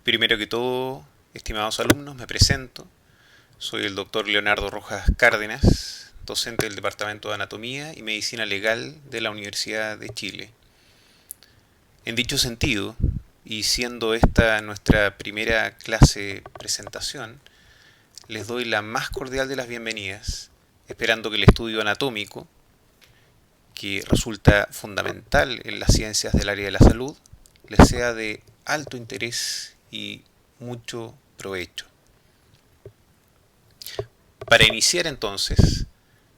Primero que todo, estimados alumnos, me presento. Soy el doctor Leonardo Rojas Cárdenas, docente del Departamento de Anatomía y Medicina Legal de la Universidad de Chile. En dicho sentido, y siendo esta nuestra primera clase presentación, les doy la más cordial de las bienvenidas, esperando que el estudio anatómico, que resulta fundamental en las ciencias del área de la salud, les sea de alto interés y mucho provecho. Para iniciar entonces,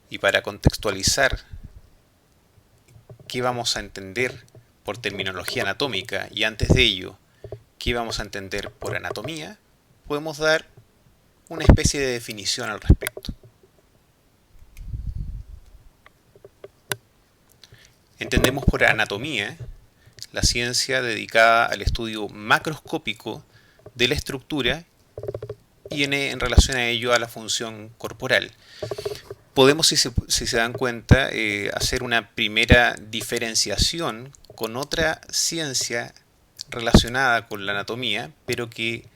y para contextualizar qué vamos a entender por terminología anatómica y antes de ello, qué vamos a entender por anatomía, podemos dar una especie de definición al respecto. Entendemos por anatomía la ciencia dedicada al estudio macroscópico de la estructura y en relación a ello a la función corporal. Podemos, si se dan cuenta, hacer una primera diferenciación con otra ciencia relacionada con la anatomía, pero que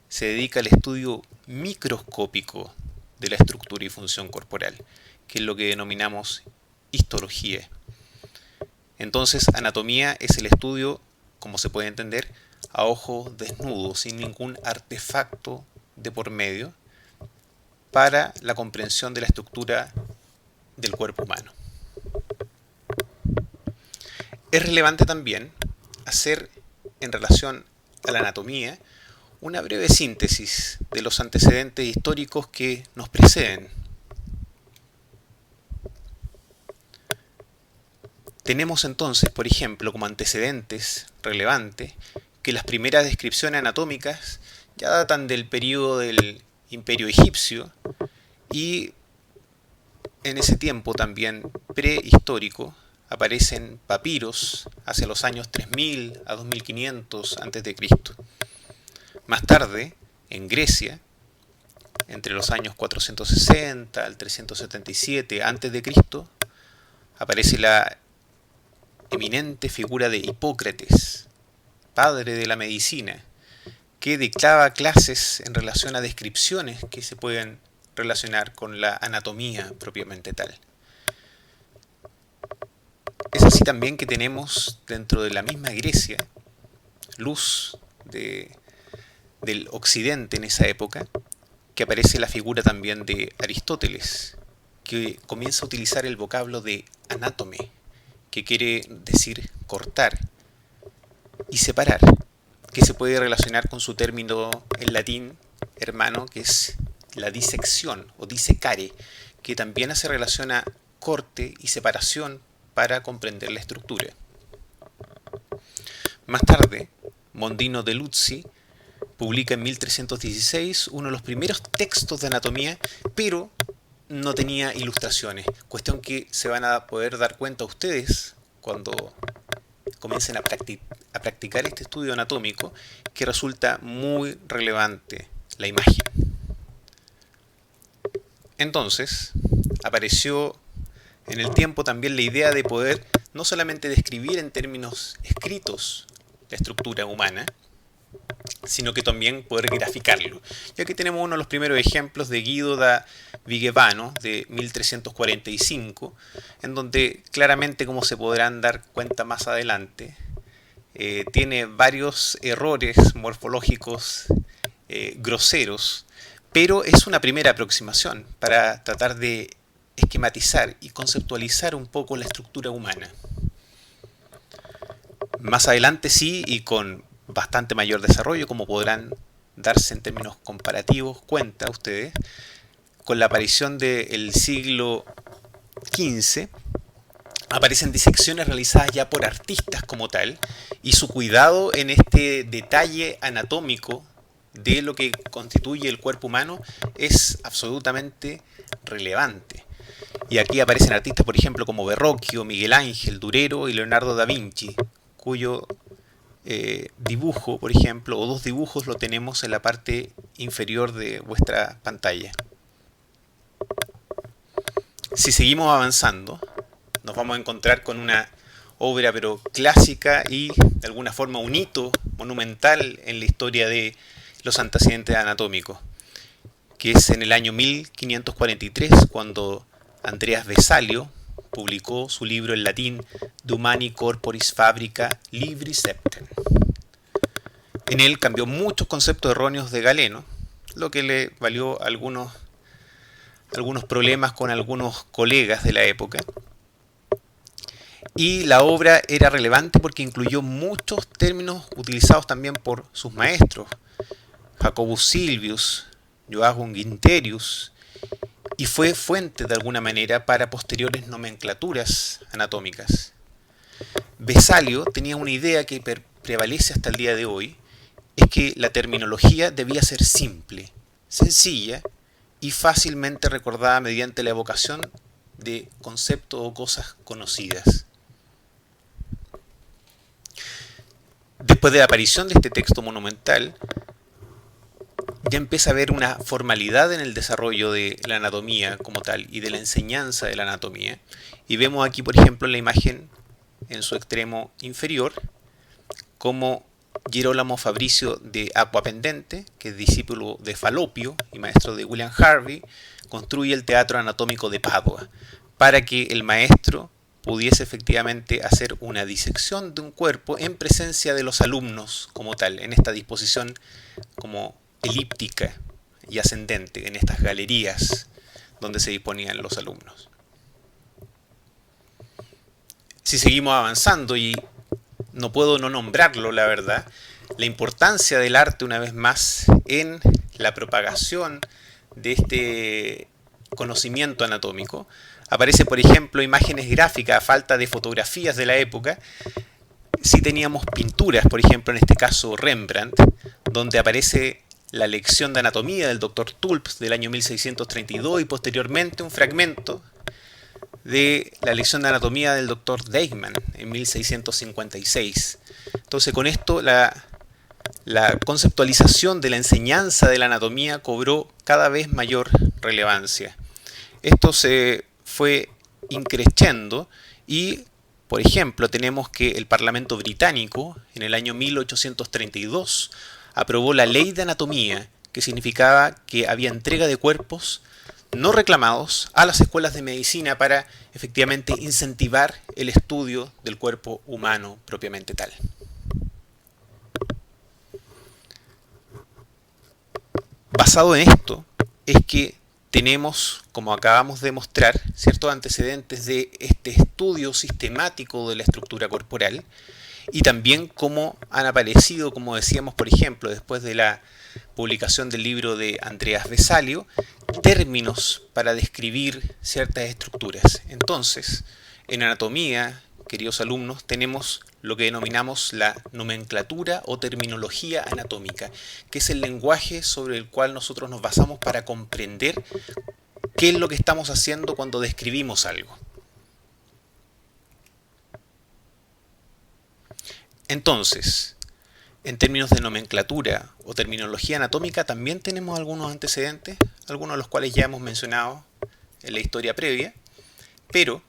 se dedica al estudio microscópico de la estructura y función corporal, que es lo que denominamos histología. Entonces, anatomía es el estudio, como se puede entender, a ojo desnudo, sin ningún artefacto de por medio, para la comprensión de la estructura del cuerpo humano. Es relevante también hacer, en relación a la anatomía, una breve síntesis de los antecedentes históricos que nos preceden. Tenemos entonces, por ejemplo, como antecedentes relevantes, que las primeras descripciones anatómicas ya datan del periodo del Imperio egipcio y en ese tiempo también prehistórico aparecen papiros hacia los años 3000 a 2500 a.C. Más tarde, en Grecia, entre los años 460 al 377 a.C., aparece la eminente figura de Hipócrates, padre de la medicina, que dictaba clases en relación a descripciones que se pueden relacionar con la anatomía propiamente tal. Es así también que tenemos dentro de la misma Grecia luz del occidente en esa época, que aparece la figura también de Aristóteles, que comienza a utilizar el vocablo de anátome, que quiere decir cortar y separar, que se puede relacionar con su término en latín hermano, que es la disección o disecare, que también hace relación a corte y separación para comprender la estructura. Más tarde, Mondino de Luzzi publica en 1316 uno de los primeros textos de anatomía, pero no tenía ilustraciones, cuestión que se van a poder dar cuenta ustedes cuando comiencen a practicar este estudio anatómico, que resulta muy relevante la imagen. Entonces, apareció en el tiempo también la idea de poder no solamente describir en términos escritos la estructura humana, sino que también poder graficarlo. Y aquí tenemos uno de los primeros ejemplos de Guido da Vigevano de 1345, en donde claramente, como se podrán dar cuenta más adelante, tiene varios errores morfológicos groseros, pero es una primera aproximación para tratar de esquematizar y conceptualizar un poco la estructura humana. Más adelante sí, y con bastante mayor desarrollo, como podrán darse en términos comparativos cuenta ustedes, con la aparición del siglo XV, aparecen disecciones realizadas ya por artistas como tal, y su cuidado en este detalle anatómico de lo que constituye el cuerpo humano es absolutamente relevante. Y aquí aparecen artistas, por ejemplo, como Verrocchio, Miguel Ángel, Durero y Leonardo da Vinci, cuyo dibujo, por ejemplo, o dos dibujos lo tenemos en la parte inferior de vuestra pantalla. Si seguimos avanzando, nos vamos a encontrar con una obra pero clásica y de alguna forma un hito monumental en la historia de los antecedentes anatómicos, que es en el año 1543 cuando Andreas Vesalio publicó su libro en latín De Humani Corporis Fabrica Libri Septem. En él cambió muchos conceptos erróneos de Galeno, lo que le valió algunos problemas con algunos colegas de la época. Y la obra era relevante porque incluyó muchos términos utilizados también por sus maestros, Jacobus Silvius, Joachim Ginterius, y fue fuente de alguna manera para posteriores nomenclaturas anatómicas. Vesalio tenía una idea que prevalece hasta el día de hoy, es que la terminología debía ser simple, sencilla y fácilmente recordada mediante la evocación de conceptos o cosas conocidas. Después de la aparición de este texto monumental, ya empieza a haber una formalidad en el desarrollo de la anatomía como tal y de la enseñanza de la anatomía. Y vemos aquí, por ejemplo, en la imagen en su extremo inferior, como Girolamo Fabricio de Aquapendente, que es discípulo de Falopio y maestro de William Harvey, construye el Teatro Anatómico de Padua, para que el maestro pudiese efectivamente hacer una disección de un cuerpo en presencia de los alumnos como tal, en esta disposición como elíptica y ascendente, en estas galerías donde se disponían los alumnos. Si seguimos avanzando, y no puedo no nombrarlo, la verdad, la importancia del arte una vez más en la propagación de este conocimiento anatómico. Aparece, por ejemplo, imágenes gráficas a falta de fotografías de la época. Sí teníamos pinturas, por ejemplo, en este caso Rembrandt, donde aparece la lección de anatomía del Dr. Tulps del año 1632 y posteriormente un fragmento de la lección de anatomía del Dr. Deichmann en 1656. Entonces, con esto la conceptualización de la enseñanza de la anatomía cobró cada vez mayor relevancia. Esto se fue increciendo y, por ejemplo, tenemos que el Parlamento británico en el año 1832 aprobó la Ley de Anatomía, que significaba que había entrega de cuerpos no reclamados a las escuelas de medicina para efectivamente incentivar el estudio del cuerpo humano propiamente tal. Basado en esto es que tenemos, como acabamos de mostrar, ciertos antecedentes de este estudio sistemático de la estructura corporal y también cómo han aparecido, como decíamos, por ejemplo, después de la publicación del libro de Andreas Vesalio, términos para describir ciertas estructuras. Entonces, en anatomía, queridos alumnos, tenemos lo que denominamos la nomenclatura o terminología anatómica, que es el lenguaje sobre el cual nosotros nos basamos para comprender qué es lo que estamos haciendo cuando describimos algo. Entonces, en términos de nomenclatura o terminología anatómica también tenemos algunos antecedentes, algunos de los cuales ya hemos mencionado en la historia previa, pero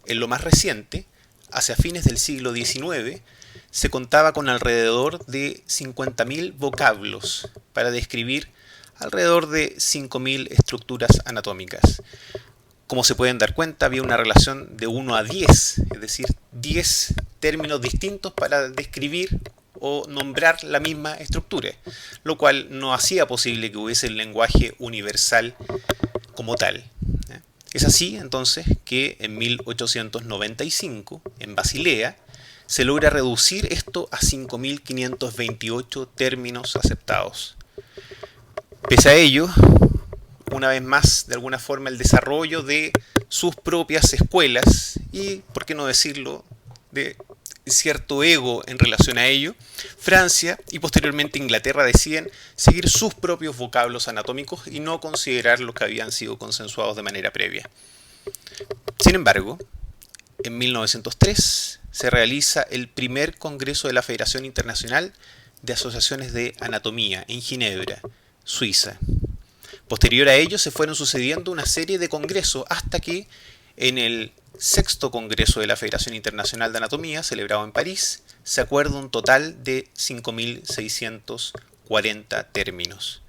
en lo más reciente, hacia fines del siglo XIX, se contaba con alrededor de 50.000 vocablos para describir alrededor de 5.000 estructuras anatómicas. Como se pueden dar cuenta, había una relación de 1 a 10, es decir, 10 términos distintos para describir o nombrar la misma estructura, lo cual no hacía posible que hubiese el lenguaje universal como tal. Es así, entonces, que en 1895, en Basilea, se logra reducir esto a 5.528 términos aceptados. Pese a ello, una vez más, de alguna forma, el desarrollo de sus propias escuelas y, por qué no decirlo, de cierto ego en relación a ello, Francia y posteriormente Inglaterra deciden seguir sus propios vocablos anatómicos y no considerar los que habían sido consensuados de manera previa. Sin embargo, en 1903 se realiza el primer congreso de la Federación Internacional de Asociaciones de Anatomía en Ginebra, Suiza. Posterior a ello se fueron sucediendo una serie de congresos hasta que en el sexto Congreso de la Federación Internacional de Anatomía, celebrado en París, se acuerda un total de 5.640 términos.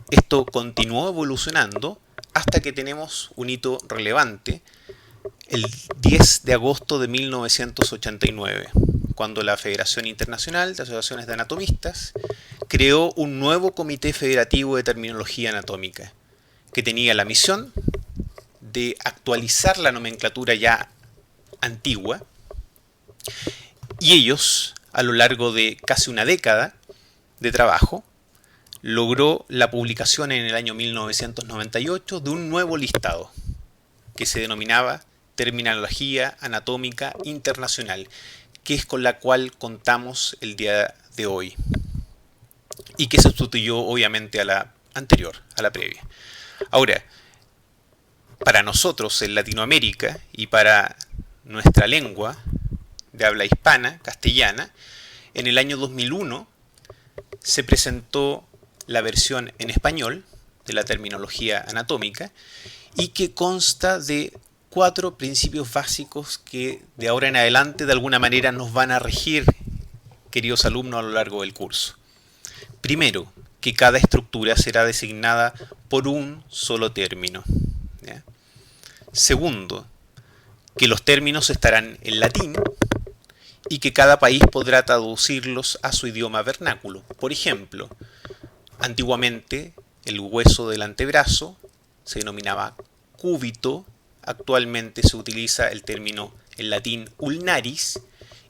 Esto continuó evolucionando hasta que tenemos un hito relevante el 10 de agosto de 1989, cuando la Federación Internacional de Asociaciones de Anatomistas creó un nuevo Comité Federativo de Terminología Anatómica, que tenía la misión de actualizar la nomenclatura ya antigua, y ellos, a lo largo de casi una década de trabajo, logró la publicación en el año 1998 de un nuevo listado que se denominaba Terminología Anatómica Internacional, que es con la cual contamos el día de hoy y que sustituyó obviamente a la anterior, a la previa. Ahora, para nosotros en Latinoamérica y para nuestra lengua de habla hispana, castellana, en el año 2001 se presentó la versión en español de la terminología anatómica y que consta de 4 principios básicos que de ahora en adelante de alguna manera nos van a regir, queridos alumnos, a lo largo del curso. Primero, que cada estructura será designada por un solo término. ¿Ya? Segundo, que los términos estarán en latín y que cada país podrá traducirlos a su idioma vernáculo. Por ejemplo, antiguamente el hueso del antebrazo se denominaba cúbito, actualmente se utiliza el término en latín ulnaris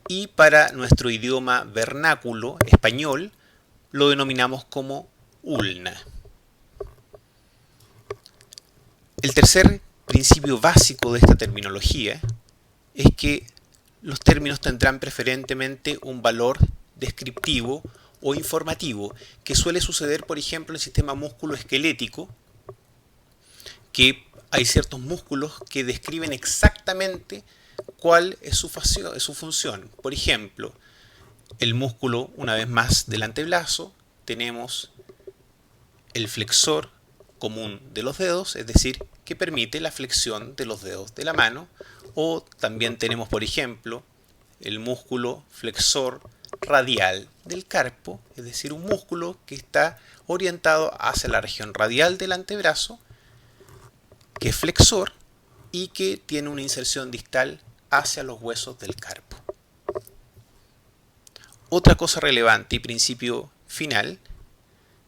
y para nuestro idioma vernáculo español lo denominamos como ulna. El tercer principio básico de esta terminología es que los términos tendrán preferentemente un valor descriptivo o informativo, que suele suceder, por ejemplo, en el sistema músculo-esquelético, que hay ciertos músculos que describen exactamente cuál es su función. Por ejemplo, el músculo, una vez más, del antebrazo, tenemos el flexor común de los dedos, es decir, que permite la flexión de los dedos de la mano, o también tenemos, por ejemplo, el músculo flexor radial del carpo, es decir, un músculo que está orientado hacia la región radial del antebrazo, que es flexor y que tiene una inserción distal hacia los huesos del carpo. Otra cosa relevante y principio final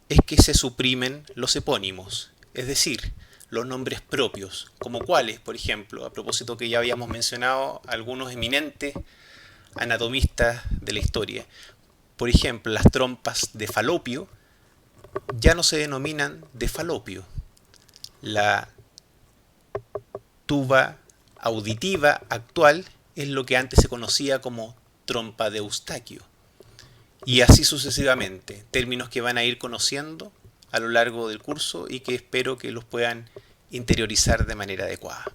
es que se suprimen los epónimos, es decir, los nombres propios, como cuáles, por ejemplo, a propósito que ya habíamos mencionado algunos eminentes anatomistas de la historia. Por ejemplo, las trompas de Falopio ya no se denominan de Falopio. La tuba auditiva actual es lo que antes se conocía como trompa de Eustaquio. Y así sucesivamente, términos que van a ir conociendo a lo largo del curso y que espero que los puedan interiorizar de manera adecuada.